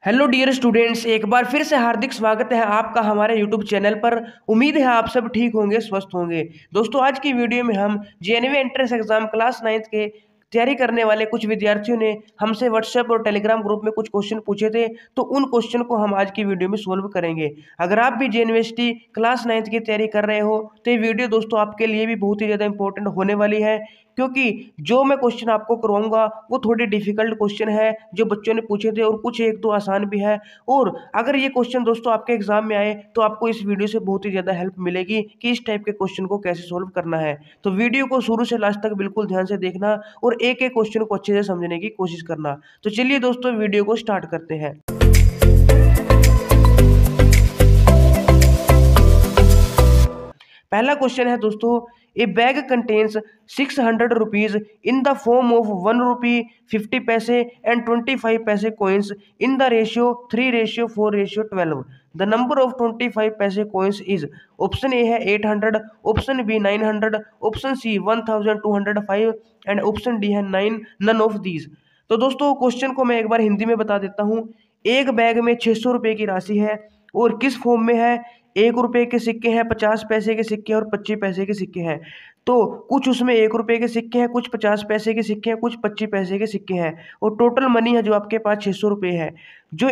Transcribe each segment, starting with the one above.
Hello dear students, एक बार फिर से हार्दिक स्वागत है आपका हमारे यूट्यूब चैनल पर। उम्मीद है आप सब ठीक होंगे, स्वस्थ होंगे। दोस्तों, आज की वीडियो में हम JNV entrance exam class 9th के तैयारी करने वाले कुछ विद्यार्थियों ने हमसे व्हाट्सएप और टेलीग्राम ग्रुप में कुछ क्वेश्चन पूछे थे, तो उन क्वेश्चन को हम आज की वीडियो में सोल्व करेंगे। अगर आप भी जेएनवीएसटी क्लास 9th की तैयारी कर रहे हो तो ये वीडियो दोस्तों आपके लिए भी बहुत ही ज़्यादा इंपॉर्टेंट होने वाली है, क्योंकि जो मैं क्वेश्चन आपको करवाऊंगा वो थोड़े डिफिकल्ट क्वेश्चन है जो बच्चों ने पूछे थे, और कुछ एक दो आसान भी है। और अगर ये क्वेश्चन दोस्तों आपके एग्जाम में आए तो आपको इस वीडियो से बहुत ही ज़्यादा हेल्प मिलेगी कि इस टाइप के क्वेश्चन को कैसे सोल्व करना है। तो वीडियो को शुरू से लास्ट तक बिल्कुल ध्यान से देखना और एक एक क्वेश्चन को अच्छे से समझने की कोशिश करना। तो चलिए दोस्तों, वीडियो को स्टार्ट करते हैं। पहला क्वेश्चन है दोस्तों, ए bag contains 600 rupees in the form of 1 रुपी 50 पैसे एंड 25 पैसे coins in the ratio 3:4:12. The number of 25 पैसे coins is, ऑप्शन ए है 800, option B 900, option C 1205 and option D है 9, नन ऑफ दीज। तो दोस्तों, क्वेश्चन को मैं एक बार हिंदी में बता देता हूँ। एक बैग में 600 रुपये की राशि है और किस फॉर्म में है? 1 रुपये के सिक्के हैं, 50 पैसे के सिक्के और 25 पैसे के सिक्के हैं। तो कुछ उसमें 1 रुपये के सिक्के हैं, कुछ 50 पैसे के सिक्के हैं, कुछ 25 पैसे के सिक्के हैं, और टोटल मनी है जो आपके पास 600 रुपये है। जो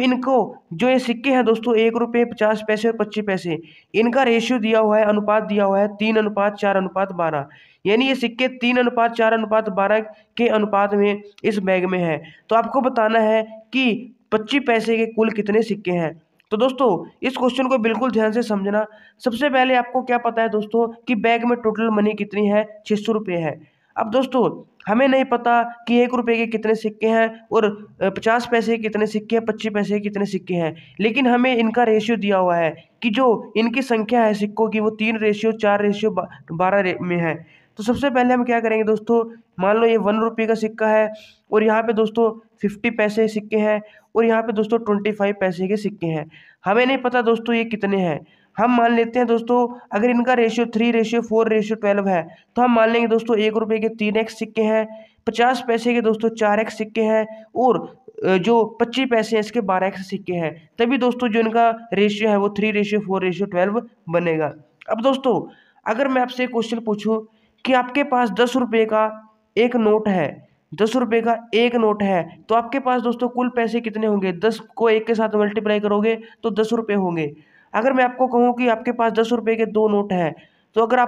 ये सिक्के हैं दोस्तों, 1 रुपये, 50 पैसे और 25 पैसे, इनका रेशियो दिया हुआ है, अनुपात दिया हुआ है 3:4:12। यानी ये सिक्के 3:4:12 के अनुपात में इस बैग में है। तो आपको बताना है कि 25 पैसे के कुल कितने सिक्के हैं। तो दोस्तों, इस क्वेश्चन को बिल्कुल ध्यान से समझना। सबसे पहले आपको क्या पता है दोस्तों कि बैग में टोटल मनी कितनी है? 600 रुपये है। अब दोस्तों, हमें नहीं पता कि 1 रुपये के कितने सिक्के हैं और 50 पैसे के कितने सिक्के हैं, 25 पैसे के कितने सिक्के हैं, लेकिन हमें इनका रेशियो दिया हुआ है कि जो इनकी संख्या है सिक्कों की वो 3:4:12 में है। तो सबसे पहले हम क्या करेंगे दोस्तों, मान लो ये 1 रुपये का सिक्का है और यहाँ पे दोस्तों 50 पैसे सिक्के हैं और यहाँ पे दोस्तों 25 पैसे के सिक्के हैं। हमें नहीं पता दोस्तों ये कितने हैं। हम मान लेते हैं दोस्तों, अगर इनका रेशियो 3:4:12 है तो हम मान लेंगे दोस्तों 1 रुपये के 3x सिक्के हैं, 50 पैसे के दोस्तों 4x सिक्के हैं और जो 25 पैसे हैं इसके 12x सिक्के हैं। तभी दोस्तों जो इनका रेशियो है वो 3:4:12 बनेगा। अब दोस्तों, अगर मैं आपसे एक क्वेश्चन पूछूं कि आपके पास 10 रुपये का एक नोट है, 10 रुपये का एक नोट है, तो आपके पास दोस्तों कुल पैसे कितने होंगे? 10 को 1 के साथ मल्टीप्लाई करोगे तो 10 रुपये होंगे। अगर मैं आपको कहूँ कि आपके पास 10 रुपये के 2 नोट हैं, तो अगर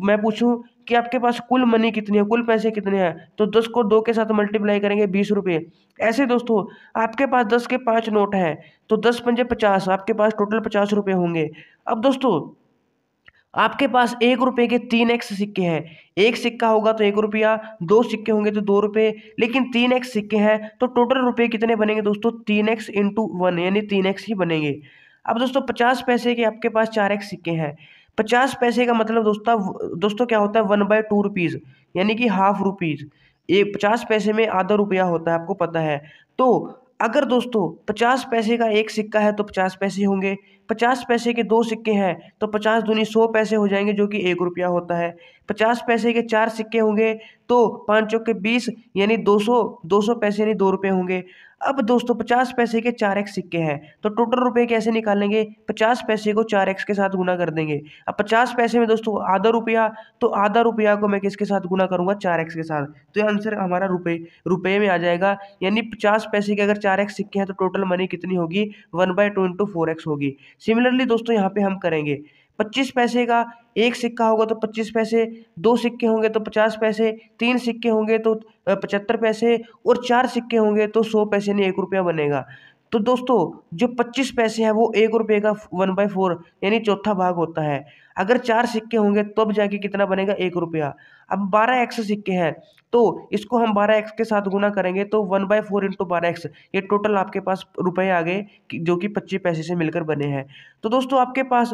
मैं पूछूं कि आपके पास कुल मनी कितनी है, कुल पैसे कितने हैं, तो 10 को 2 के साथ मल्टीप्लाई करेंगे 20 रुपये। ऐसे दोस्तों, आपके पास 10 के 5 नोट हैं तो 10 पंजे 50, आपके पास टोटल 50 रुपये होंगे। अब दोस्तों, आपके पास 1 रुपये के 3x सिक्के हैं। एक सिक्का होगा तो 1 रुपया, 2 सिक्के होंगे तो 2 रुपये, लेकिन 3x सिक्के हैं तो टोटल रुपये कितने बनेंगे दोस्तों? 3x इंटू 1 यानी 3x ही बनेंगे। अब दोस्तों, 50 पैसे के आपके पास 4x सिक्के हैं। 50 पैसे का मतलब दोस्तों क्या होता है? 1/2 रुपीज़, यानी कि हाफ रुपीज़। 50 पैसे में आधा रुपया होता है, आपको पता है। तो अगर दोस्तों 50 पैसे का एक सिक्का है तो 50 पैसे होंगे, 50 पैसे के 2 सिक्के हैं तो 50 दूनी 100 पैसे हो जाएंगे, जो कि 1 रुपया होता है। 50 पैसे के 4 सिक्के होंगे तो 5 चौके 20 यानी 200 पैसे यानी 2 रुपये होंगे। अब दोस्तों 50 पैसे के 4x सिक्के हैं तो टोटल रुपये कैसे निकालेंगे? 50 पैसे को 4x के साथ गुना कर देंगे। अब 50 पैसे में दोस्तों आधा रुपया, तो आधा रुपया को मैं किसके साथ गुना करूंगा? 4x के साथ। तो ये आंसर हमारा रुपये में आ जाएगा। यानी 50 पैसे के अगर 4x सिक्के हैं तो टोटल मनी कितनी होगी? 1/2 इंटू 4x होगी। सिमिलरली दोस्तों यहाँ पे हम करेंगे, 25 पैसे का एक सिक्का होगा तो 25 पैसे, 2 सिक्के होंगे तो 50 पैसे, 3 सिक्के होंगे तो 75 पैसे और 4 सिक्के होंगे तो 100 पैसे यानी 1 रुपया बनेगा। तो दोस्तों, जो 25 पैसे हैं वो 1 रुपये का 1/4 यानी चौथा भाग होता है। अगर 4 सिक्के होंगे तब जाके कितना बनेगा? 1 रुपया। अब 12x सिक्के हैं तो इसको हम 12x के साथ गुना करेंगे तो 1/4 इंटू 12x, ये टोटल आपके पास रुपए आ गए जो कि 25 पैसे से मिलकर बने हैं। तो दोस्तों, आपके पास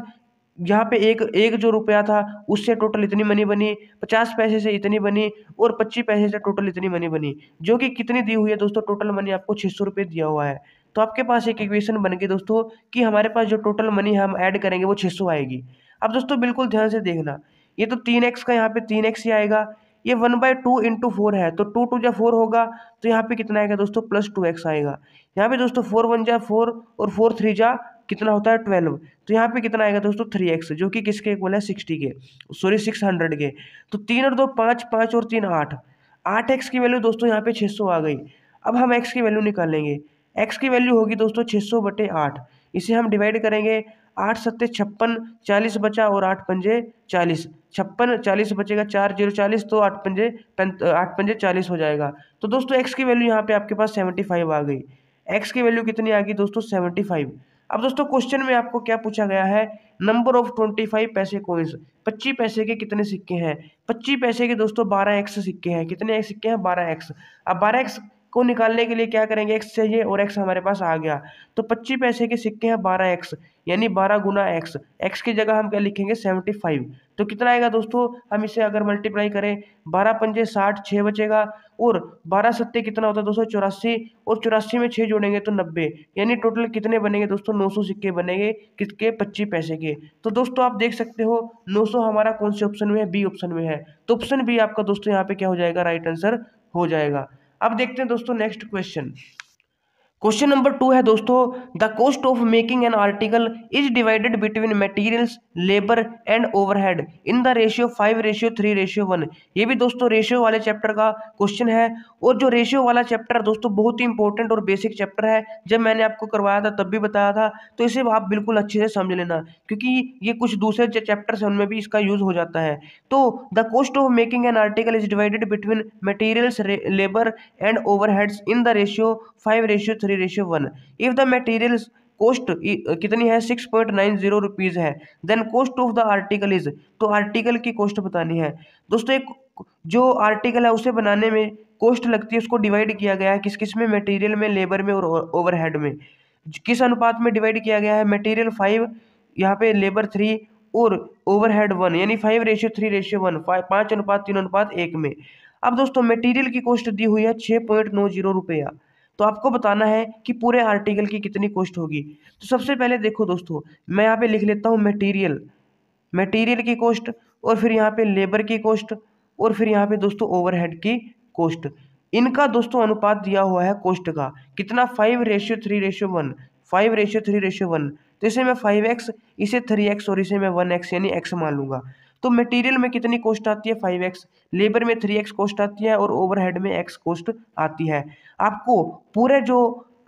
यहाँ पे एक एक जो रुपया था उससे टोटल इतनी मनी बनी, 50 पैसे से इतनी बनी और 25 पैसे से टोटल इतनी मनी बनी, जो कि कितनी दी हुई है दोस्तों? टोटल मनी आपको 600 रुपये दिया हुआ है। तो आपके पास एक इक्वेशन बन गई दोस्तों कि हमारे पास जो टोटल मनी हम ऐड करेंगे वो 600 आएगी। अब दोस्तों बिल्कुल ध्यान से देखना, ये तो 3x का यहाँ पे 3x ही आएगा, ये 1/2 इंटू 4 है, तो 2 2 जा 4 होगा, तो यहाँ पे कितना आएगा दोस्तों प्लस 2x आएगा। यहाँ पे दोस्तों 4 1 जा 4 और 4 3 जा कितना होता है 12, तो यहाँ पे कितना आएगा दोस्तों 3x, जो कि किसके इक्वल है 60 के, सॉरी 600 के। तो 3 और 2 5, 5 और 3 8, 8x की वैल्यू दोस्तों यहाँ पे 600 आ गई। अब हम x की वैल्यू निकालेंगे। x की वैल्यू होगी दोस्तों 600/8, इसे हम डिवाइड करेंगे। 8 सत्ते 56, 40 बचा और 8 पंजे 40, 56 40 बचेगा, 4 0 40, तो 8 पंजे 40 हो जाएगा। तो दोस्तों x की वैल्यू यहाँ पे आपके पास 75 आ गई। x की वैल्यू कितनी आ गई दोस्तों 75। अब दोस्तों क्वेश्चन में आपको क्या पूछा गया है, नंबर ऑफ 25 पैसे कॉइन्स, 25 पैसे के कितने सिक्के हैं। 25 पैसे के दोस्तों 12x सिक्के हैं। कितने सिक्के हैं 12x। अब 12x को निकालने के लिए क्या करेंगे, x चाहिए और x हमारे पास आ गया, तो 25 पैसे के सिक्के हैं 12x, यानी 12 गुना x, x की जगह हम क्या लिखेंगे 75। तो कितना आएगा दोस्तों, हम इसे अगर मल्टीप्लाई करें, 12 पंजे 60, 6 बचेगा, और 12 सत्ते कितना होता है दोस्तों 84, और 84 में 6 जोड़ेंगे तो 90, यानी टोटल कितने बनेंगे दोस्तों 900 सिक्के बनेंगे किसके 25 पैसे के। तो दोस्तों आप देख सकते हो 900 हमारा कौन से ऑप्शन में है, बी ऑप्शन में है, तो ऑप्शन बी आपका दोस्तों यहाँ पे क्या हो जाएगा, राइट आंसर हो जाएगा। अब देखते हैं दोस्तों नेक्स्ट क्वेश्चन। क्वेश्चन नंबर 2 है दोस्तों, the cost of making an article is divided between materials, labour and overhead in the ratio 5:3:1। ये भी दोस्तों रेशियो वाले चैप्टर का क्वेश्चन है, और जो रेशियो वाला चैप्टर दोस्तों बहुत ही इंपॉर्टेंट और बेसिक चैप्टर है। जब मैंने आपको करवाया था तब भी बताया था, तो इसे आप बिल्कुल अच्छे से समझ लेना, क्योंकि ये कुछ दूसरे चैप्टर्स हैं उनमें भी इसका यूज हो जाता है। तो the cost of making an article is divided between materials, labour and overheads in the ratio 5:3:1। If the materials cost कितनी है 6.90 रुपीज है, then cost of the article is, तो आर्टिकल की कॉस्ट बतानी है दोस्तों। एक जो आर्टिकल है उसे बनाने में कॉस्ट लगती है, उसको डिवाइड किया गया है किस किस में, मटेरियल में, लेबर में और ओवरहेड में। किस अनुपात में डिवाइड किया गया है, मटेरियल 5, यहाँ पे लेबर 3 और ओवरहेड 1, यानी 5:3:1, 5:3:1 में। अब दोस्तों मटेरियल की कॉस्ट दी हुई है 6.90 रुपया, तो आपको बताना है कि पूरे आर्टिकल की कितनी कॉस्ट होगी। तो सबसे पहले देखो दोस्तों, मैं यहाँ पे लिख लेता हूँ मटेरियल, मटेरियल की कॉस्ट, और फिर यहाँ पे लेबर की कॉस्ट, और फिर यहाँ पे दोस्तों ओवरहेड की कॉस्ट। इनका दोस्तों अनुपात दिया हुआ है कॉस्ट का कितना, 5:3:1, 5:3:1। तो इसे मैं 5x, इसे 3x और इसे मैं 1x यानी x मान लूंगा। तो मटेरियल में कितनी कॉस्ट आती है 5x, लेबर में 3x कॉस्ट आती है, और ओवरहेड में x कॉस्ट आती है। आपको पूरे जो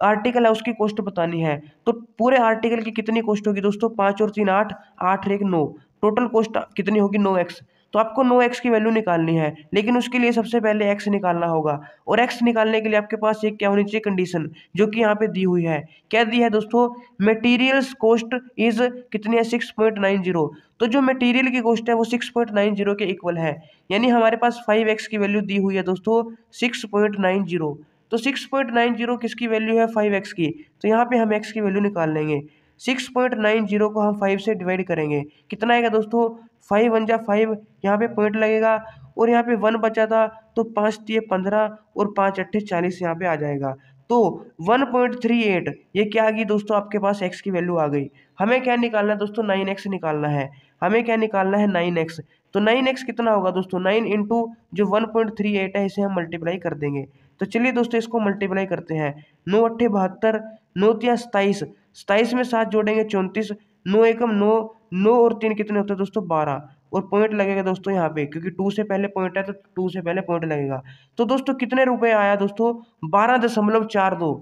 आर्टिकल है उसकी कॉस्ट बतानी है, तो पूरे आर्टिकल की कितनी कॉस्ट होगी दोस्तों, 5 और 3 8, 8 और 1 9, टोटल कॉस्ट कितनी होगी 9x। तो आपको 9x की वैल्यू निकालनी है, लेकिन उसके लिए सबसे पहले x निकालना होगा, और x निकालने के लिए आपके पास एक क्या होनी चाहिए कंडीशन, जो कि यहाँ पे दी हुई है। क्या दी है दोस्तों, मटेरियल्स कॉस्ट इज कितनी है 6.90, तो जो मटेरियल की कॉस्ट है वो 6.90 के इक्वल है, यानी हमारे पास 5x की वैल्यू दी हुई है दोस्तों 6.90। तो 6.90 किसकी वैल्यू है 5x की, तो यहाँ पे हम x की वैल्यू निकाल लेंगे। 6.90 को हम 5 से डिवाइड करेंगे, कितना आएगा दोस्तों, 5 1 जा 5, यहाँ पे पॉइंट लगेगा, और यहाँ पे 1 बचा था, तो 5 3 15 और 5 8 40 यहाँ पे आ जाएगा। तो 1.38 ये क्या आ गई दोस्तों, आपके पास x की वैल्यू आ गई। हमें क्या निकालना है दोस्तों, 9x निकालना है, हमें क्या निकालना है 9x। तो 9x कितना होगा दोस्तों, 9 इंटू जो 1.38 है इसे हम मल्टीप्लाई कर देंगे। तो चलिए दोस्तों इसको मल्टीप्लाई करते हैं, 9 8 72, 9 3 27, 27 में 7 जोड़ेंगे 34, 9 एकम 9, 9 और 3 कितने होते हैं दोस्तों 12, और पॉइंट लगेगा दोस्तों यहाँ पे, क्योंकि 2 से पहले पॉइंट है तो 2 से पहले पॉइंट लगेगा। तो दोस्तों कितने रुपए आया दोस्तों, 12.42,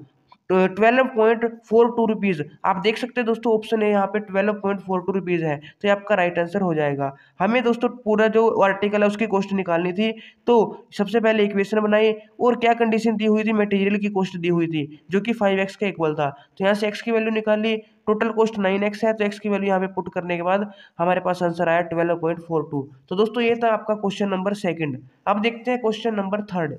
12.42 रुपीज़। आप देख सकते हैं दोस्तों ऑप्शन है यहाँ पे 12.42 रुपीज़ है, तो ये आपका राइट आंसर हो जाएगा। हमें दोस्तों पूरा जो आर्टिकल है उसकी कॉस्ट निकालनी थी, तो सबसे पहले इक्वेशन बनाई, और क्या कंडीशन दी हुई थी, मटेरियल की कॉस्ट दी हुई थी जो कि 5x का इक्वल था, तो यहाँ से x की वैल्यू निकाल ली, टोटल कॉस्ट 9x है, तो x की वैल्यू यहाँ पे पुट करने के बाद हमारे पास आंसर आया 12.42। तो दोस्तों ये था आपका क्वेश्चन नंबर 2। अब देखते हैं क्वेश्चन नंबर 3।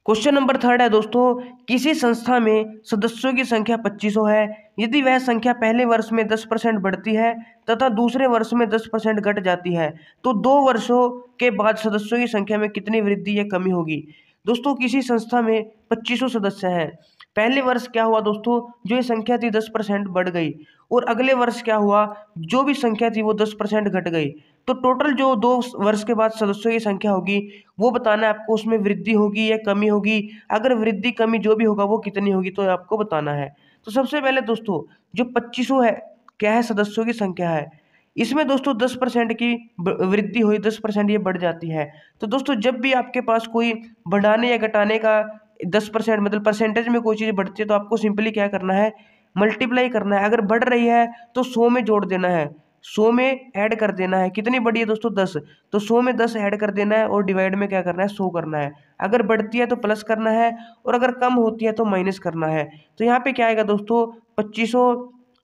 क्वेश्चन नंबर 3 है दोस्तों, किसी संस्था में सदस्यों की संख्या 2500 है, यदि वह संख्या पहले वर्ष में 10% बढ़ती है तथा दूसरे वर्ष में 10% घट जाती है, तो 2 वर्षों के बाद सदस्यों की संख्या में कितनी वृद्धि या कमी होगी। दोस्तों किसी संस्था में 2500 सदस्य हैं, पहले वर्ष क्या हुआ दोस्तों, जो ये संख्या थी 10% बढ़ गई, और अगले वर्ष क्या हुआ, जो भी संख्या थी वो 10% घट गई। तो टोटल जो 2 वर्ष के बाद सदस्यों की संख्या होगी वो बताना है आपको, उसमें वृद्धि होगी या कमी होगी। अगर वृद्धि कमी जो भी होगा वो कितनी होगी तो आपको बताना है। तो सबसे पहले दोस्तों जो 2500 है क्या है, सदस्यों की संख्या है, इसमें दोस्तों 10% की वृद्धि हुई, 10% ये बढ़ जाती है। तो दोस्तों जब भी आपके पास कोई बढ़ाने या घटाने का 10% मतलब परसेंटेज में कोई चीज़ बढ़ती है तो आपको सिंपली क्या करना है, मल्टीप्लाई करना है। अगर बढ़ रही है तो 100 में जोड़ देना है, 100 में ऐड कर देना है। कितनी बढ़ी है दोस्तों 10, तो 100 में 10 ऐड कर देना है और डिवाइड में क्या करना है 100 करना है। अगर बढ़ती है तो प्लस करना है और अगर कम होती है तो माइनस करना है। तो यहाँ पे क्या आएगा दोस्तों 2500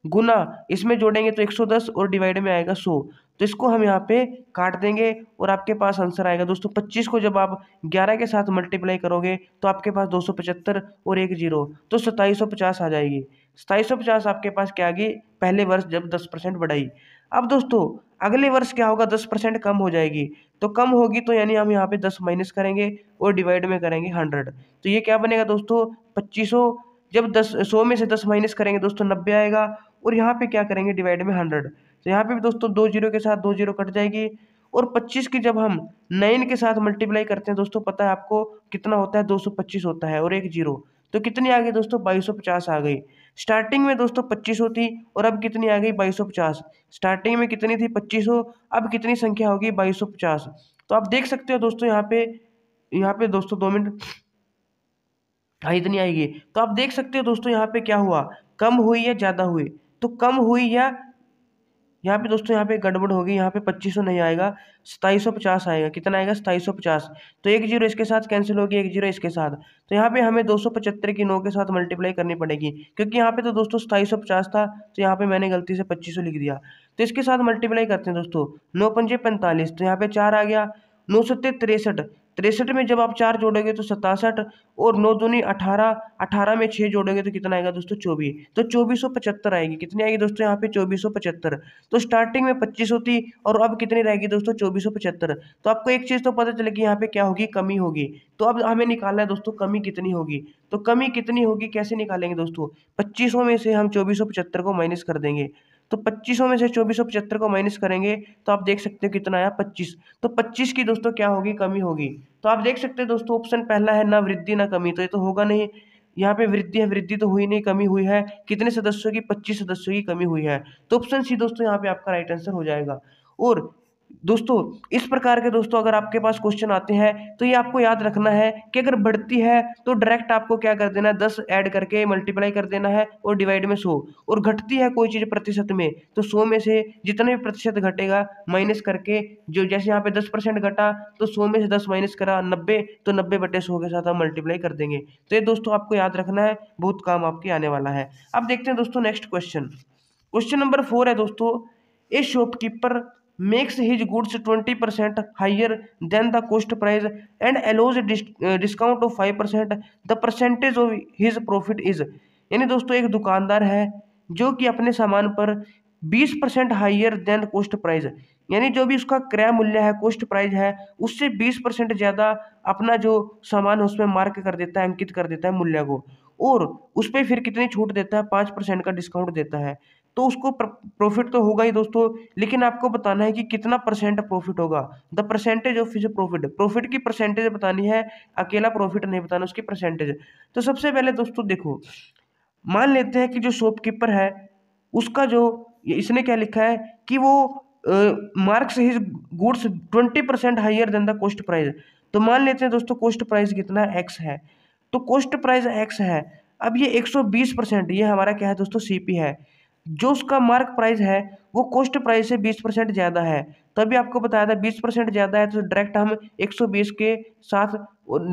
गुना इसमें जोड़ेंगे तो 110 और डिवाइड में आएगा 100। तो इसको हम यहाँ पे काट देंगे और आपके पास आंसर आएगा दोस्तों 25 को जब आप 11 के साथ मल्टीप्लाई करोगे तो आपके पास 275 और एक जीरो तो 2750 आ जाएगी। 2750 आपके पास क्या आ गई, पहले वर्ष जब 10% बढ़ाई। अब दोस्तों अगले वर्ष क्या होगा, 10% कम हो जाएगी। तो कम होगी तो यानी हम यहाँ पे 10 माइनस करेंगे और डिवाइड में करेंगे 100। तो ये क्या बनेगा दोस्तों 2500, जब 100 में से 10 माइनस करेंगे दोस्तों 90 आएगा और यहाँ पे क्या करेंगे डिवाइड में 100। तो यहाँ पे भी दोस्तों 2 जीरो के साथ 2 जीरो कट जाएगी और 25 की जब हम 9 के साथ मल्टीप्लाई करते हैं दोस्तों पता है आपको कितना होता है, 225 होता है और एक जीरो। तो कितनी आ गई दोस्तों 2250 आ गई। स्टार्टिंग में दोस्तों 2500 थी और अब कितनी आ गई 2250। स्टार्टिंग में कितनी थी 2500, अब कितनी संख्या होगी 2250। तो आप देख सकते हो दोस्तों यहाँ पे दोस्तों 2 मिनट, हाँ इतनी आएगी। तो आप देख सकते हो दोस्तों यहाँ पे क्या हुआ, कम हुई या ज़्यादा हुई। तो कम हुई या यहाँ पे दोस्तों यहाँ पे गड़बड़ होगी, यहाँ पे 2500 नहीं आएगा 2750 आएगा। कितना आएगा 2750। तो एक जीरो इसके साथ कैंसिल होगी, एक जीरो इसके साथ। तो यहाँ पे हमें 275 की 9 के साथ मल्टीप्लाई करनी पड़ेगी क्योंकि यहाँ पे तो दोस्तों 2750 था तो यहाँ पे मैंने गलती से 2500 लिख दिया। तो इसके साथ मल्टीप्लाई करते हैं दोस्तों, 9 पंजे 45, तो यहाँ पे 4 आ गया। 9 सत्ते 63, 63 में जब आप 4 जोड़ोगे तो 67 और 9 दूनी 18, 18 में 6 जोड़ोगे तो कितना आएगा दोस्तों 24। तो 2475 आएगी। कितनी आएगी दोस्तों यहाँ पे 2475। तो स्टार्टिंग में 2500 थी और अब कितनी रहेगी दोस्तों 2475। तो आपको एक चीज़ तो पता चलेगी यहाँ पे क्या होगी, कमी होगी। तो अब हमें निकालना है दोस्तों कमी कितनी होगी। तो कमी कितनी होगी कैसे निकालेंगे दोस्तों, 2500 में से हम 2475 को माइनस कर देंगे। तो 2500 में से 2475 को माइनस करेंगे तो आप देख सकते हो कितना आया 25। तो 25 की दोस्तों क्या होगी, कमी होगी। तो आप देख सकते हैं दोस्तों ऑप्शन पहला है ना वृद्धि ना कमी, तो ये तो होगा नहीं। यहाँ पे वृद्धि है, वृद्धि तो हुई नहीं, कमी हुई है। कितने सदस्यों की, 25 सदस्यों की कमी हुई है। तो ऑप्शन सी दोस्तों यहाँ पे आपका राइट आंसर हो जाएगा। और दोस्तों इस प्रकार के दोस्तों अगर आपके पास क्वेश्चन आते हैं तो ये आपको याद रखना है कि अगर बढ़ती है तो डायरेक्ट आपको क्या कर देना है, 10 ऐड करके मल्टीप्लाई कर देना है और डिवाइड में 100। और घटती है कोई चीज़ प्रतिशत में तो 100 में से जितने भी प्रतिशत घटेगा माइनस करके, जो जैसे यहाँ पे 10% घटा तो 100 में से 10 माइनस करा 90, तो 90/100 के साथ हम मल्टीप्लाई कर देंगे। तो ये दोस्तों आपको याद रखना है, बहुत काम आपके आने वाला है। अब देखते हैं दोस्तों नेक्स्ट क्वेश्चन। क्वेश्चन नंबर 4 है दोस्तों, ए shopkeeper makes his goods 20% higher than the cost price and allows discount of 5%, the percentage of his profit is। यानी दोस्तों एक दुकानदार है जो कि अपने सामान पर 20% हाइयर देन कोस्ट प्राइस, यानी जो भी उसका क्रय मूल्य है, कोस्ट प्राइस है, उससे 20% ज़्यादा अपना जो सामान है उसमें मार्क कर देता है, अंकित कर देता है मूल्य को, और उस पर फिर कितनी छूट देता है, 5% का डिस्काउंट देता है। तो उसको प्रॉफिट तो होगा ही दोस्तों, लेकिन आपको बताना है कि कितना परसेंट प्रॉफिट होगा। The percentage of his profit, profit की परसेंटेज बतानी है, अकेला प्रॉफिट नहीं बताना, उसकी परसेंटेज। तो सबसे पहले दोस्तों देखो, मान लेते हैं कि जो शॉपकीपर है उसका जो इसने क्या लिखा है कि वो marks his goods 20% higher than the cost price. तो मान लेते हैं दोस्तों कॉस्ट प्राइस कितना है, एक्स है। तो कॉस्ट प्राइस एक्स है, अब ये 120%, ये हमारा क्या है दोस्तों सीपी है। जो उसका मार्क प्राइस है वो कॉस्ट प्राइस से 20% ज़्यादा है। तो अभी आपको बताया था 20% ज़्यादा है तो डायरेक्ट हम 120 के साथ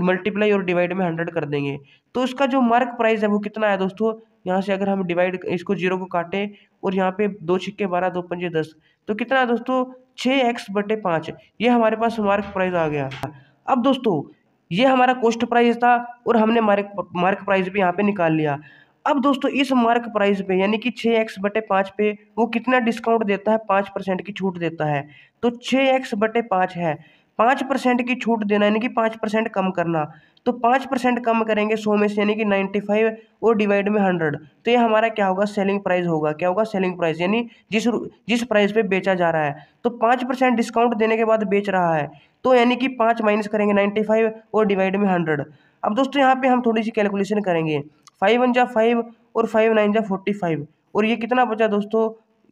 मल्टीप्लाई और डिवाइड में 100 कर देंगे। तो उसका जो मार्क प्राइस है वो कितना है दोस्तों, यहाँ से अगर हम डिवाइड इसको जीरो को काटें और यहाँ पे 2 छिक्के 12, 2 पंजे 10, तो कितना है दोस्तों 6x/5, ये हमारे पास मार्क प्राइस आ गया। अब दोस्तों ये हमारा कॉस्ट प्राइस था और हमने मार्क प्राइस भी यहाँ पे निकाल लिया। अब दोस्तों इस मार्क प्राइस पे यानी कि 6x/5 पे वो कितना डिस्काउंट देता है, 5% की छूट देता है। तो 6x/5 है, 5% की छूट देना यानी कि 5% कम करना। तो 5% कम करेंगे 100 में से यानी कि 95 और डिवाइड में 100, तो ये हमारा क्या होगा, सेलिंग प्राइस होगा। क्या होगा, सेलिंग प्राइस, यानी जिस प्राइस पे बेचा जा रहा है। तो 5% डिस्काउंट देने के बाद बेच रहा है, तो यानी कि 5 माइनस करेंगे 95 और डिवाइड में 100। अब दोस्तों यहाँ पे हम थोड़ी सी कैलकुलेशन करेंगे। 5 1 जा 5 और 5 9 जा 45, और ये कितना बचा दोस्तों,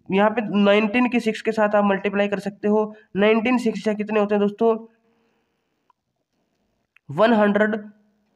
यहाँ पे 19 की 6 के साथ आप मल्टीप्लाई कर सकते हो। 19 6 या कितने होते हैं दोस्तों, 100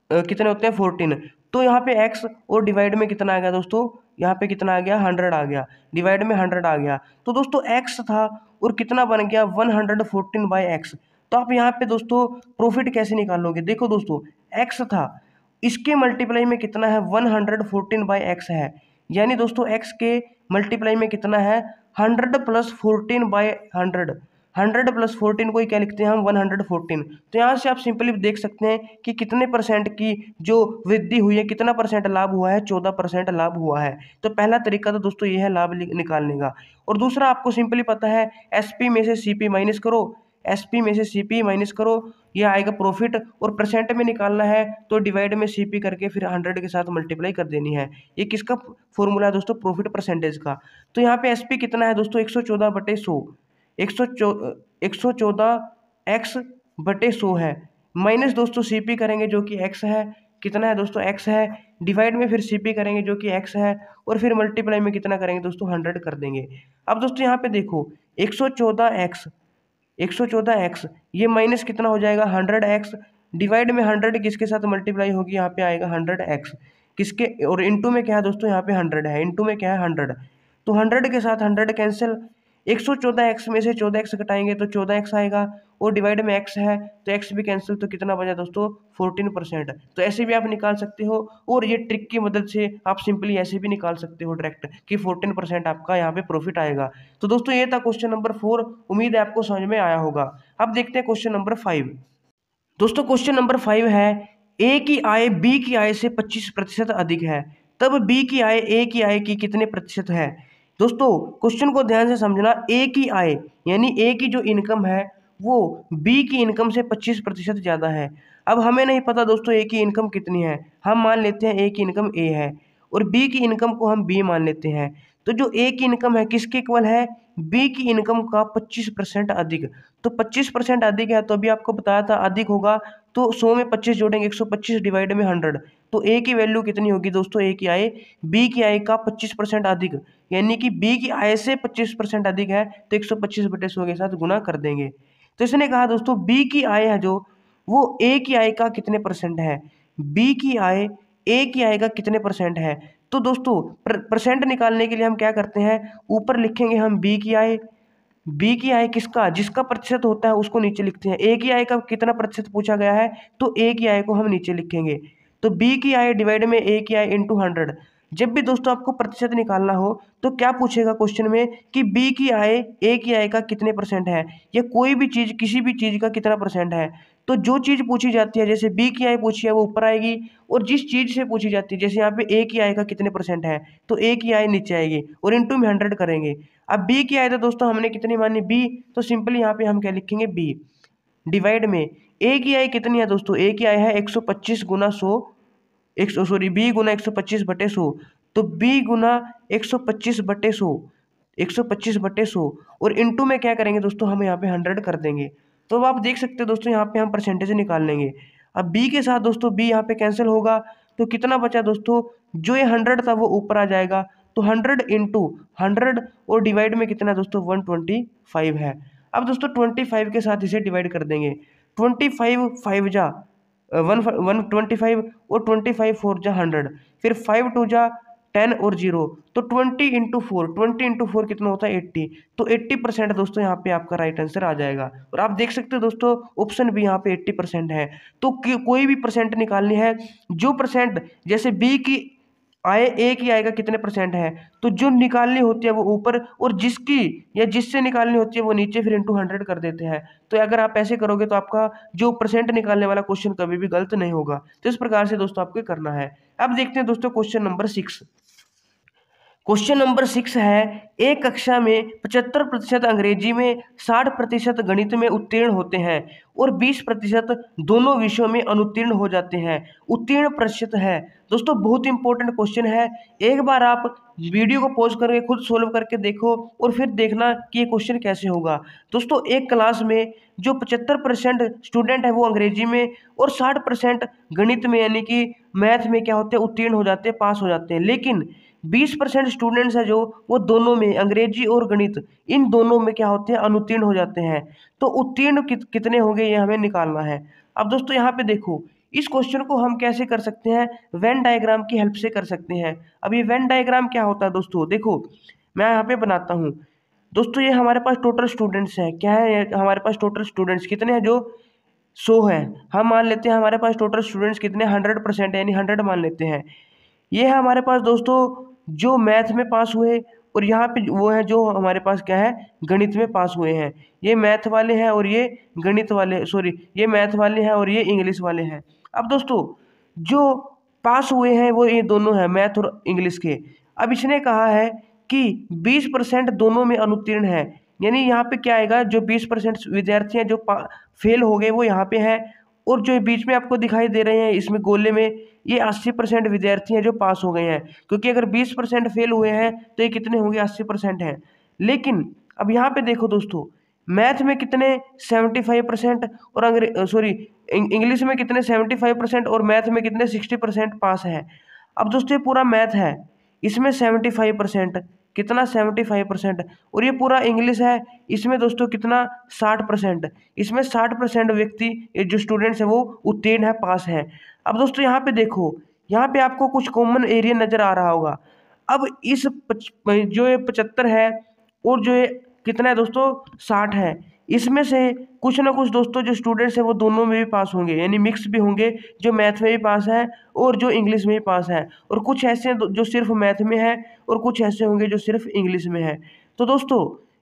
कितने होते हैं 14। तो यहाँ पे x और डिवाइड में कितना आ गया दोस्तों, यहाँ पे कितना आ गया 100 आ गया, डिवाइड में 100 आ गया। तो दोस्तों x था और कितना बन गया 114/x। तो आप यहाँ पे दोस्तों प्रॉफिट कैसे निकालोगे, देखो दोस्तों x था, इसके मल्टीप्लाई में कितना है 114/x है, यानी दोस्तों x के मल्टीप्लाई में कितना है 100 + 14/100। 100 + 14 को ही क्या लिखते हैं हम 114। तो यहाँ से आप सिंपली देख सकते हैं कि कितने परसेंट की जो वृद्धि हुई है, कितना परसेंट लाभ हुआ है, 14% लाभ हुआ है। तो पहला तरीका तो दोस्तों ये है लाभ निकालने का। और दूसरा आपको सिंपली पता है एसपी में से सीपी माइनस करो, एसपी में से सीपी माइनस करो, यह आएगा प्रॉफिट, और परसेंट में निकालना है तो डिवाइड में सीपी करके फिर 100 के साथ मल्टीप्लाई कर देनी है। ये किसका फॉर्मूला है दोस्तों, प्रॉफिट परसेंटेज का। तो यहाँ पे एसपी कितना है दोस्तों 114/100, 114x/100 है, माइनस दोस्तों सीपी करेंगे जो कि x है, कितना है दोस्तों x है, डिवाइड में फिर सीपी करेंगे जो कि x है, और फिर मल्टीप्लाई में कितना करेंगे दोस्तों 100 कर देंगे। अब दोस्तों यहाँ पे देखो 114x ये माइनस कितना हो जाएगा 100x, डिवाइड में 100 किसके साथ मल्टीप्लाई होगी, यहाँ पे आएगा 100x किसके, और इंटू में क्या है दोस्तों यहाँ पे 100 है, इंटू में क्या है 100, तो 100 के साथ 100 कैंसिल, 114x में से 14x घटाएंगे तो 14x आएगा, और डिवाइड में x है तो x भी कैंसिल, तो कितना बचा दोस्तों 14%। तो ऐसे भी आप निकाल सकते हो, और ये ट्रिक की मदद से आप सिंपली ऐसे भी निकाल सकते हो डायरेक्ट कि 14% आपका यहाँ पे प्रॉफिट आएगा। तो दोस्तों ये था क्वेश्चन नंबर 4, उम्मीद है आपको समझ में आया होगा। अब देखते हैं क्वेश्चन नंबर 5। दोस्तों क्वेश्चन नंबर 5 है, ए की आय बी की आय से 25% अधिक है, तब बी की आय ए की आय की कितने प्रतिशत है। दोस्तों क्वेश्चन को ध्यान से समझना, ए की आय यानी ए की जो इनकम है वो बी की इनकम से 25% ज़्यादा है। अब हमें नहीं पता दोस्तों ए की इनकम कितनी है, हम मान लेते हैं ए की इनकम ए है और बी की इनकम को हम बी मान लेते हैं। तो जो ए की इनकम है किसके इक्वल है, बी की इनकम का 25% अधिक। तो 25% अधिक है, तो अभी आपको बताया था अधिक होगा, तो 100 में 25 जोड़ेंगे 125 डिवाइड में 100, तो ए की वैल्यू कितनी होगी दोस्तों, ए की आय बी की आय का 25% अधिक, यानी कि बी की आय से 25% अधिक है, तो 125/100 के साथ गुना कर देंगे। तो इसने कहा दोस्तों बी की आय है जो वो ए की आय का कितने परसेंट है, बी की आय ए की आय का कितने परसेंट है। तो दोस्तों परसेंट निकालने के लिए हम क्या करते हैं, ऊपर लिखेंगे हम बी की आय, बी की आय किसका, जिसका प्रतिशत होता है उसको नीचे लिखते हैं। ए की आय का कितना प्रतिशत पूछा गया है, तो ए की आय को हम नीचे लिखेंगे, तो बी की आय डिवाइड में ए की आय इंटू 100। जब भी दोस्तों आपको प्रतिशत निकालना हो तो क्या पूछेगा क्वेश्चन में कि बी की आय ए की आय का कितने परसेंट है, या कोई भी चीज़ किसी भी चीज़ का कितना परसेंट है। तो जो चीज़ पूछी जाती है, जैसे बी की आय पूछी है वो ऊपर आएगी, और जिस चीज़ से पूछी जाती है जैसे यहाँ पे ए की आय का कितने परसेंट है, तो ए की आय नीचे आएगी और इंटू में 100 करेंगे। अब बी की आय तो दोस्तों हमने कितनी मानी बी, तो सिंपली यहाँ पे हम क्या लिखेंगे बी, डिवाइड में ए की आय कितनी है दोस्तों, ए की आय है 125 गुना 100, बी गुना 125/100, तो बी गुना 125/100, 125/100, और इंटू में क्या करेंगे दोस्तों हम यहाँ पे 100 कर देंगे। तो अब आप देख सकते हो दोस्तों यहाँ पे हम परसेंटेज निकाल लेंगे। अब बी के साथ दोस्तों बी यहाँ पे कैंसिल होगा, तो कितना बचा दोस्तों, जो ये 100 था वो ऊपर आ जाएगा, तो 100 इंटू 100 और डिवाइड में कितना दोस्तों 125 है। अब दोस्तों 25 के साथ इसे डिवाइड कर देंगे, 25 5 जा 125 और 25 4 जा 100, फिर 5 2 जा 10 और 0, तो 20 × 4 कितना होता है 80, तो 80% दोस्तों यहाँ पे आपका राइट आंसर आ जाएगा। और आप देख सकते हो दोस्तों ऑप्शन भी यहाँ पे 80% है। तो कोई भी परसेंट निकालनी है, जो परसेंट जैसे बी की आय ए की आय का कितने परसेंट है, तो जो निकालनी होती है वो ऊपर, और जिसकी या जिससे निकालनी होती है वो नीचे, फिर इंटू 100 कर देते हैं। तो अगर आप ऐसे करोगे तो आपका जो परसेंट निकालने वाला क्वेश्चन कभी भी गलत नहीं होगा। तो इस प्रकार से दोस्तों आपको करना है। अब देखते हैं दोस्तों क्वेश्चन नंबर 6। क्वेश्चन नंबर 6 है, एक कक्षा में 75% अंग्रेजी में, 60% गणित में उत्तीर्ण होते हैं और 20% दोनों विषयों में अनुत्तीर्ण हो जाते हैं। उत्तीर्ण प्रतिशत है। दोस्तों बहुत इंपॉर्टेंट क्वेश्चन है। एक बार आप वीडियो को पॉज करके खुद सोल्व करके देखो और फिर देखना कि ये क्वेश्चन कैसे होगा। दोस्तों एक क्लास में जो 75% स्टूडेंट है वो अंग्रेजी में और 60% गणित में यानी कि मैथ में क्या होते हैं, उत्तीर्ण हो जाते हैं, पास हो जाते हैं। लेकिन 20% स्टूडेंट्स है जो वो दोनों में अंग्रेजी और गणित इन दोनों में क्या होते हैं, अनुत्तीर्ण हो जाते हैं। तो उत्तीर्ण कितने होंगे ये हमें निकालना है। अब दोस्तों यहाँ पे देखो, इस क्वेश्चन को हम कैसे कर सकते हैं, वेन डायग्राम की हेल्प से कर सकते हैं। अब ये वेन डायग्राम क्या होता है दोस्तों, देखो मैं यहाँ पे बनाता हूँ। दोस्तों ये हमारे पास टोटल स्टूडेंट्स हैं, क्या है हमारे पास टोटल स्टूडेंट्स कितने हैं, जो 100 है। हम मान लेते हैं हमारे पास टोटल स्टूडेंट्स कितने, 100% यानी 100 मान लेते हैं। ये है हमारे पास दोस्तों जो मैथ में पास हुए और यहाँ पे वो है जो हमारे पास क्या है, गणित में पास हुए हैं। ये मैथ वाले हैं और ये गणित वाले, सॉरी ये मैथ वाले हैं और ये इंग्लिश वाले हैं। अब दोस्तों जो पास हुए हैं वो ये दोनों हैं, मैथ और इंग्लिश के। अब इसने कहा है कि 20% दोनों में अनुत्तीर्ण है, यानी यहाँ पे क्या आएगा, जो 20% विद्यार्थी हैं जो फेल हो गए वो यहाँ पे हैं, और जो बीच में आपको दिखाई दे रहे हैं इसमें गोले में, ये 80% विद्यार्थी हैं जो पास हो गए हैं। क्योंकि अगर 20% फेल हुए हैं तो ये कितने होंगे, 80% हैं। लेकिन अब यहाँ पे देखो दोस्तों, मैथ में कितने 75% और इंग्लिश में कितने 75% और मैथ में कितने 60% पास है। अब दोस्तों ये पूरा मैथ है, इसमें 75% कितना 75%, और ये पूरा इंग्लिश है, इसमें दोस्तों कितना 60%। इसमें 60% व्यक्ति जो स्टूडेंट्स हैं वो उत्तीर्ण है, पास है। अब दोस्तों यहाँ पे देखो, यहाँ पे आपको कुछ कॉमन एरिया नज़र आ रहा होगा। अब इस जो ये 75 है और जो ये कितना है दोस्तों 60 है, इसमें से कुछ ना कुछ दोस्तों जो स्टूडेंट्स हैं वो दोनों में भी पास होंगे, यानी मिक्स भी होंगे, जो मैथ में भी पास है और जो इंग्लिश में भी पास है। और कुछ ऐसे हैं जो सिर्फ मैथ में है और कुछ ऐसे होंगे जो सिर्फ इंग्लिश में है। तो दोस्तों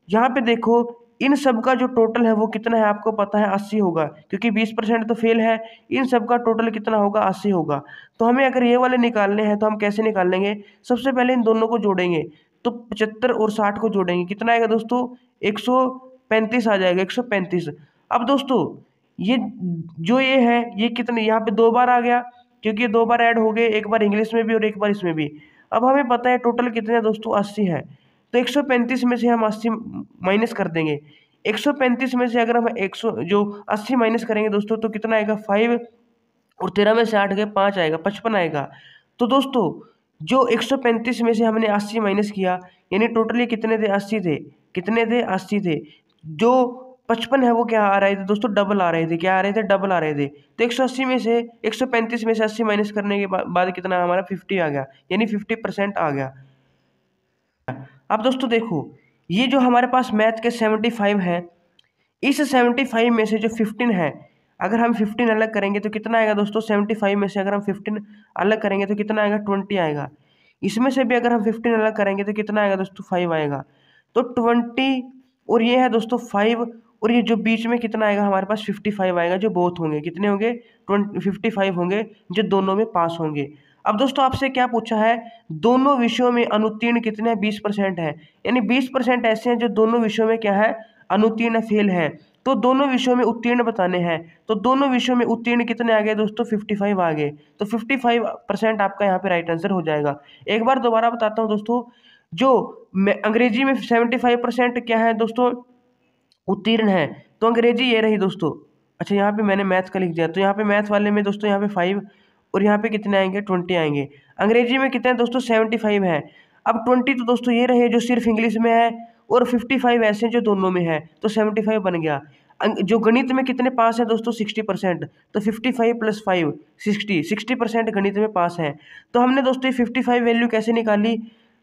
यहाँ पे देखो, इन सब का जो टोटल है वो कितना है आपको पता है, 80 होगा, क्योंकि 20% तो फेल है। इन सब का टोटल कितना होगा, 80 होगा। तो हमें अगर ये वाले निकालने हैं तो हम कैसे निकाल लेंगे, सबसे पहले इन दोनों को जोड़ेंगे, तो 75 और 60 को जोड़ेंगे, कितना आएगा दोस्तों, 135 आ जाएगा, 135। अब दोस्तों ये जो ये है ये कितने, यहाँ पे 2 बार आ गया, क्योंकि 2 बार ऐड हो गए, एक बार इंग्लिश में भी और एक बार इसमें भी। अब हमें पता है टोटल कितने हैं दोस्तों, 80 है। तो 135 में से हम 80 माइनस कर देंगे। 135 में से अगर हम 100 जो 80 माइनस करेंगे दोस्तों तो कितना आएगा, 5, और 13 में से 8 गए 5 आएगा, 55 आएगा। तो दोस्तों जो 135 में से हमने 80 माइनस किया, यानी टोटली कितने थे, 80 थे। कितने थे, 80 थे। जो 55 है वो क्या आ रहे थे दोस्तों, डबल आ रहे थे, क्या आ रहे थे, डबल आ रहे थे। तो 180 में से 135 में से 80 माइनस करने के बाद कितना हमारा 50 आ गया, यानी 50% आ गया। अब दोस्तों देखो, ये जो हमारे पास मैथ के 75 है, इस 75 में से जो 15 है, अगर हम 15 अलग करेंगे तो कितना आएगा दोस्तों, 75 में से अगर हम 15 अलग करेंगे तो कितना आएगा, 20 आएगा। इसमें से भी अगर हम 15 अलग करेंगे तो कितना आएगा दोस्तों, 5 आएगा। तो 20 और ये है दोस्तों 5, और ये जो बीच में कितना आएगा हमारे पास 55 आएगा, जो बोथ होंगे, कितने होंगे, 55 होंगे, जो दोनों में पास होंगे। अब दोस्तों आपसे क्या पूछा है, दोनों विषयों में अनुत्तीर्ण कितने हैं, 20% है, यानी 20% ऐसे हैं जो दोनों विषयों में क्या है, अनुत्तीर्ण फेल है। तो दोनों विषयों में उत्तीर्ण बताने हैं, तो दोनों विषयों में उत्तीर्ण कितने आ गए दोस्तों, 55 आ गए। तो 55% आपका यहाँ पे राइट आंसर हो जाएगा। एक बार दोबारा बताता हूँ दोस्तों, जो अंग्रेजी में 75% क्या है दोस्तों, उत्तीर्ण है। तो अंग्रेजी ये रही दोस्तों। अच्छा यहाँ पे मैंने मैथ का लिख दिया, तो यहाँ पे मैथ वाले में दोस्तों यहाँ पे 5 और यहाँ पे कितने आएंगे, 20 आएंगे। अंग्रेजी में कितने दोस्तों, 75 है। अब 20 तो दोस्तों ये रहे जो सिर्फ इंग्लिश में है, और 55 ऐसे जो दोनों में है, तो 75 बन गया। जो गणित में कितने पास है दोस्तों, 60%। तो 55 + 5 60% गणित में पास है। तो हमने दोस्तों ये 55 वैल्यू कैसे निकाली,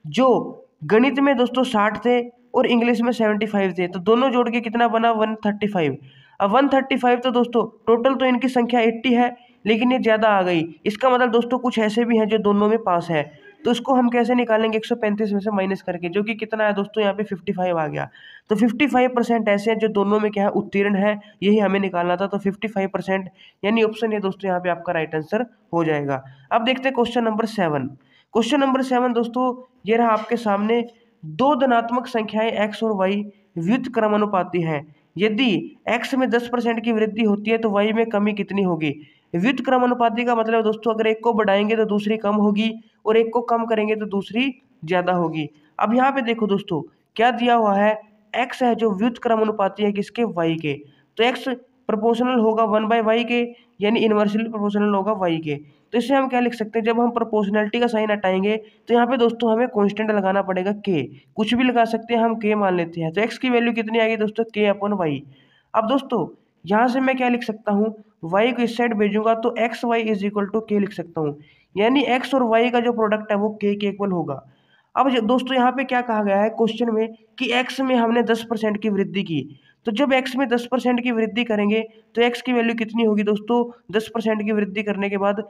जो गणित में दोस्तों 60 थे और इंग्लिश में 75 थे, तो दोनों जोड़ के कितना बना, 135। अब 135 तो दोस्तों टोटल तो इनकी संख्या 80 है, लेकिन ये ज़्यादा आ गई। इसका मतलब दोस्तों कुछ ऐसे भी हैं जो दोनों में पास है, तो इसको हम कैसे निकालेंगे, 135 में से माइनस करके, जो कि कितना है दोस्तों, यहाँ पे 55 आ गया। तो 55% ऐसे हैं जो दोनों में क्या है, उत्तीर्ण है, यही हमें निकालना था। तो 55% यानी ऑप्शन है दोस्तों यहाँ पे आपका राइट आंसर हो जाएगा। अब देखते हैं क्वेश्चन नंबर 7। क्वेश्चन नंबर 7 दोस्तों, ये रहा आपके सामने। दो धनात्मक संख्याएं x और y व्युत्क्रमानुपाती हैं। यदि x में 10% की वृद्धि होती है तो y में कमी कितनी होगी? व्युत्क्रमानुपाती का मतलब दोस्तों, अगर एक को बढ़ाएंगे तो दूसरी कम होगी और एक को कम करेंगे तो दूसरी ज्यादा होगी। अब यहाँ पे देखो दोस्तों, क्या दिया हुआ है, x है जो व्युत्क्रमानुपाती है किसके? y के। तो x प्रोपोर्शनल होगा 1/y के, यानी इनवर्सली प्रोपोर्शनल होगा y के। तो इससे हम क्या लिख सकते हैं, जब हम प्रोपोर्शनलिटी का साइन हटाएंगे तो यहाँ पे दोस्तों हमें कांस्टेंट लगाना पड़ेगा k। कुछ भी लगा सकते हैं, हम k मान लेते हैं। तो x की वैल्यू कितनी आएगी दोस्तों? k/y। अब दोस्तों यहाँ से मैं क्या लिख सकता हूँ, y को इस साइड भेजूंगा तो xy is equal to k लिख सकता हूँ, यानी x और y का जो प्रोडक्ट है वो k के इक्वल होगा। अब दोस्तों यहाँ पे क्या कहा गया है क्वेश्चन में कि x में हमने 10% की वृद्धि की, तो जब x में 10% की वृद्धि करेंगे तो x की वैल्यू कितनी होगी दोस्तों? 10% की वृद्धि करने के बाद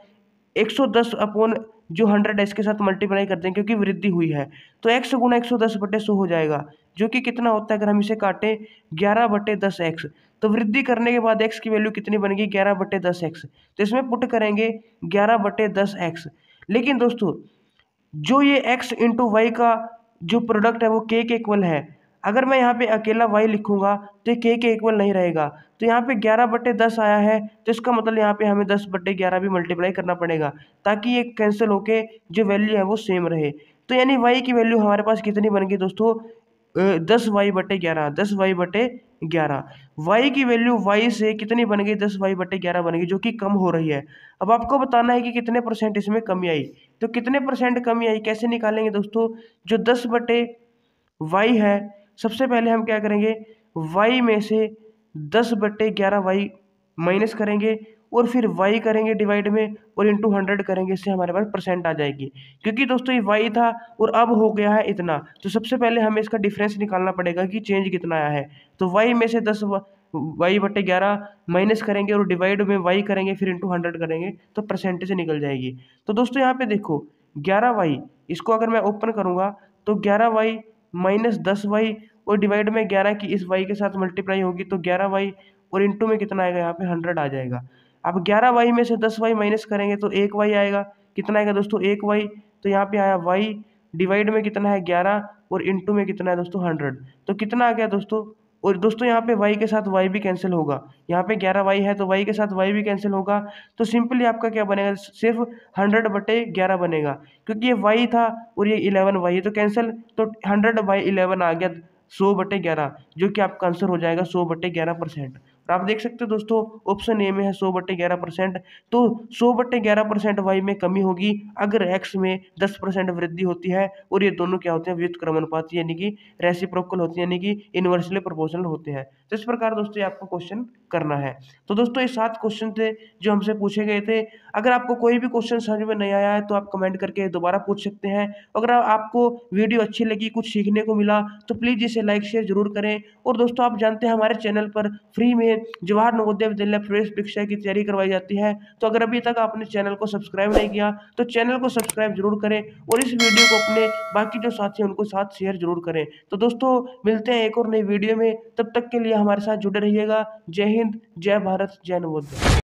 110 अपॉन जो 100 है इसके साथ मल्टीप्लाई कर दें क्योंकि वृद्धि हुई है, तो x गुना 110/100 हो जाएगा, जो कि कितना होता है अगर हम इसे काटें 11/10x। तो वृद्धि करने के बाद x की वैल्यू कितनी बनेगी? 11/10x। तो इसमें पुट करेंगे 11/10x। लेकिन दोस्तों जो ये x इंटू वाई का जो प्रोडक्ट है वो k के इक्वल है। अगर मैं यहाँ पे अकेला y लिखूंगा तो ये k के इक्वल नहीं रहेगा। तो यहाँ पे 11/10 आया है, तो इसका मतलब यहाँ पे हमें 10/11 भी मल्टीप्लाई करना पड़ेगा ताकि ये कैंसिल होके जो वैल्यू है वो सेम रहे। तो यानी y की वैल्यू हमारे पास कितनी बन गई दोस्तों? 10y/11, 10y/11। y की वैल्यू y से कितनी बन गई? 10y/11 बन गई, जो कि कम हो रही है। अब आपको बताना है कि कितने परसेंट इसमें कमी आई। तो कितने परसेंट कमी आई कैसे निकालेंगे दोस्तों? जो 10/y है, सबसे पहले हम क्या करेंगे, y में से 10/11y माइनस करेंगे और फिर y करेंगे डिवाइड में और इंटू 100 करेंगे, इससे हमारे पास परसेंट आ जाएगी। क्योंकि दोस्तों ये y था और अब हो गया है इतना, तो सबसे पहले हमें इसका डिफरेंस निकालना पड़ेगा कि चेंज कितना आया है। तो y में से 10y/11 माइनस करेंगे और डिवाइड में y करेंगे फिर इंटू 100 करेंगे तो परसेंटेज निकल जाएगी। तो दोस्तों यहाँ पे देखो 11y, इसको अगर मैं ओपन करूँगा तो 11y माइनस 10y और डिवाइड में 11 की इस y के साथ मल्टीप्लाई होगी तो 11y और इंटू में कितना आएगा, यहाँ पे 100 आ जाएगा। अब 11y में से 10y माइनस करेंगे तो 1y आएगा। कितना आएगा दोस्तों? 1y। तो यहाँ पे आया y, डिवाइड में कितना है 11 और इंटू में कितना है दोस्तों 100। तो कितना आ गया दोस्तों? और दोस्तों यहाँ पे y के साथ y भी कैंसिल होगा, यहाँ पे 11y है तो y के साथ y भी कैंसिल होगा। तो सिंपली आपका क्या बनेगा, सिर्फ 100/11 बनेगा, क्योंकि ये y था और ये 11y है तो कैंसिल, तो 100/11 आ गया 100/11, जो कि आपका आंसर हो जाएगा 100/11%। और आप देख सकते हो दोस्तों ऑप्शन ए में है 100/11%। तो 100/11% वाई में कमी होगी अगर एक्स में 10% वृद्धि होती है, और ये दोनों क्या होते हैं? व्युत्क्रमानुपाती यानी कि रेसिप्रोकल होते हैं, यानी कि इनवर्सली प्रोपोर्शनल होते हैं। तो इस प्रकार दोस्तों आपको क्वेश्चन करना है। तो दोस्तों ये 7 क्वेश्चन थे जो हमसे पूछे गए थे। अगर आपको कोई भी क्वेश्चन समझ में नहीं आया है तो आप कमेंट करके दोबारा पूछ सकते हैं। अगर आपको वीडियो अच्छी लगी, कुछ सीखने को मिला, तो प्लीज़ इसे लाइक शेयर जरूर करें। और दोस्तों आप जानते हैं हमारे चैनल पर फ्री में जवाहर नवोदय विद्यालय प्रवेश परीक्षा की तैयारी करवाई जाती है। तो अगर अभी तक आपने चैनल को सब्सक्राइब नहीं किया तो चैनल को सब्सक्राइब जरूर करें और इस वीडियो को अपने बाकी जो साथी हैं उनको साथ शेयर जरूर करें। तो दोस्तों मिलते हैं एक और नई वीडियो में, तब तक के लिए हमारे साथ जुड़े रहिएगा। जय हिंद, जय भारत, जय नवोदय।